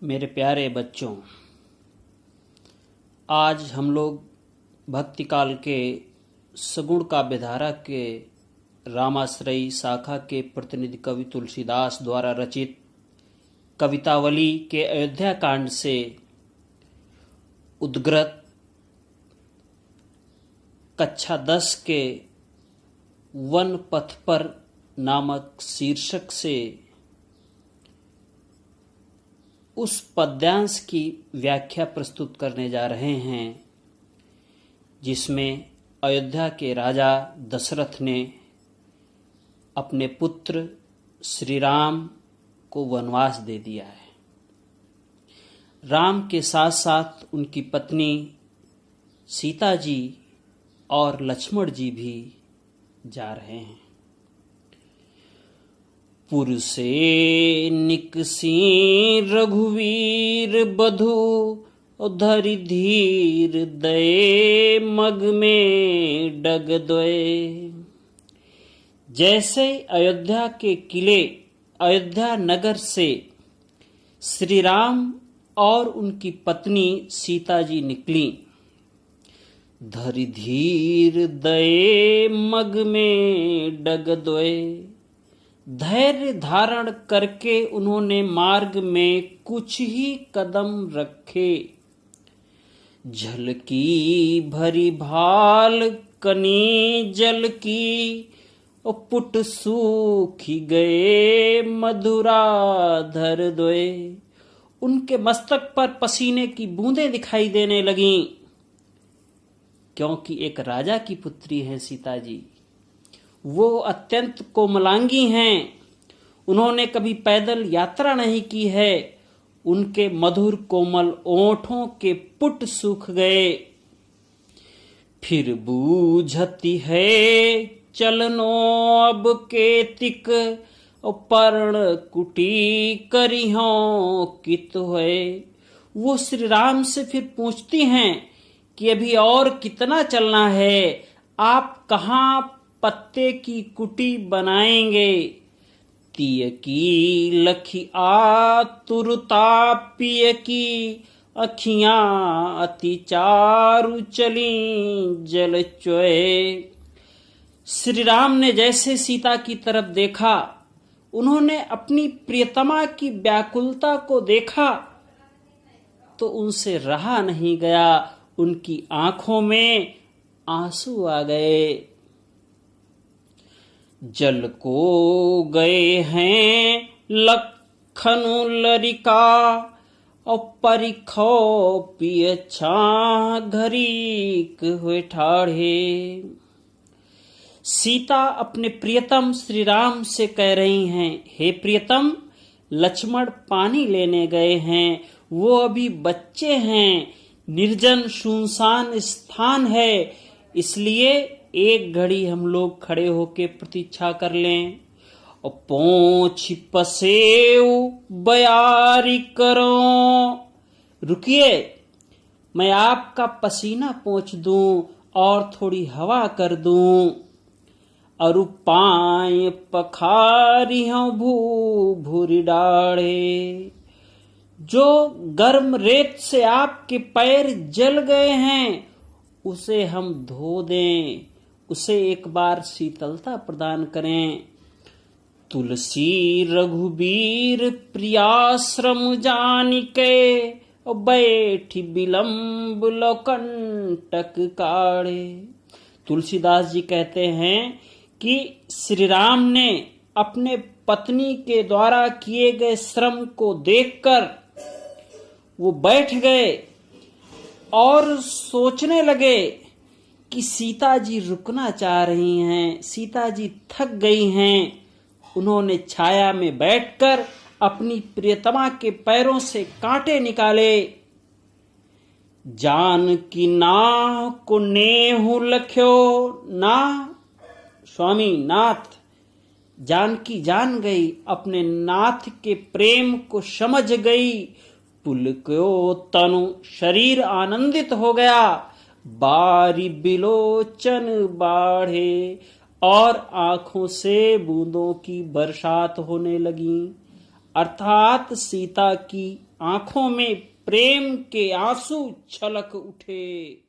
मेरे प्यारे बच्चों, आज हम लोग भक्ति काल के सगुण काव्यधारा के रामाश्रयी शाखा के प्रतिनिधि कवि तुलसीदास द्वारा रचित कवितावली के अयोध्या कांड से उद्गृत कक्षा 10 के वन पथ पर नामक शीर्षक से उस पद्यांश की व्याख्या प्रस्तुत करने जा रहे हैं जिसमें अयोध्या के राजा दशरथ ने अपने पुत्र श्री राम को वनवास दे दिया है। राम के साथ साथ उनकी पत्नी सीता जी और लक्ष्मण जी भी जा रहे हैं। पुरसे निकसी रघुवीर बधु धरि धीर दये मग में डग दोए। जैसे अयोध्या के किले अयोध्या नगर से श्री राम और उनकी पत्नी सीता जी निकली, धरि धीर दये मग में डग दोए। धैर्य धारण करके उन्होंने मार्ग में कुछ ही कदम रखे। झलकी भरी भाल कनी जल की, पुट सूखी गए मधुरा धर दोए। उनके मस्तक पर पसीने की बूंदें दिखाई देने लगीं, क्योंकि एक राजा की पुत्री है सीता जी। वो अत्यंत कोमलांगी हैं, उन्होंने कभी पैदल यात्रा नहीं की है। उनके मधुर कोमल ओंठों के पुट सूख गए। फिर बूझती है चलनो अब केतिक, पर्ण कुटी करिहों कित होए। वो श्री राम से फिर पूछती हैं कि अभी और कितना चलना है, आप कहाँ पत्ते की कुटी बनाएंगे। तिय की लखी आतुरता पिय की, अखियां अति चारु चली जल चोए। श्री राम ने जैसे सीता की तरफ देखा, उन्होंने अपनी प्रियतमा की व्याकुलता को देखा तो उनसे रहा नहीं गया। उनकी आंखों में आंसू आ गए। जल को गए हैं लखनु लरिका, और परिखो पिय छा घरीक हुए ठाढ़े। सीता अपने प्रियतम श्री राम से कह रही हैं, हे प्रियतम, लक्ष्मण पानी लेने गए हैं, वो अभी बच्चे हैं, निर्जन सुनसान स्थान है, इसलिए एक घड़ी हम लोग खड़े होके प्रतीक्षा कर लें। और पोंछ पसेव बयारी करो, रुकिए, मैं आपका पसीना पोंछ दूं और थोड़ी हवा कर दूं। अरु पाय पखारी हूं भू भूरी डाढ़े। जो गर्म रेत से आपके पैर जल गए हैं उसे हम धो दें, उसे एक बार शीतलता प्रदान करें। तुलसी रघुबीर प्रियाश्रम जानिके, बैठी विलंब लोकंटक काढ़े। तुलसीदास जी कहते हैं कि श्री राम ने अपने पत्नी के द्वारा किए गए श्रम को देखकर वो बैठ गए और सोचने लगे कि सीता जी रुकना चाह रही हैं, सीता जी थक गई हैं। उन्होंने छाया में बैठकर अपनी प्रियतमा के पैरों से कांटे निकाले। जान की नाह को नेहु लख्यो, ना स्वामी नाथ। जानकी जान गई, अपने नाथ के प्रेम को समझ गई। पुलक्यो तनु शरीर आनंदित हो गया। बारी बिलोचन बाढ़े, और आंखों से बूंदों की बरसात होने लगी। अर्थात सीता की आंखों में प्रेम के आंसू छलक उठे।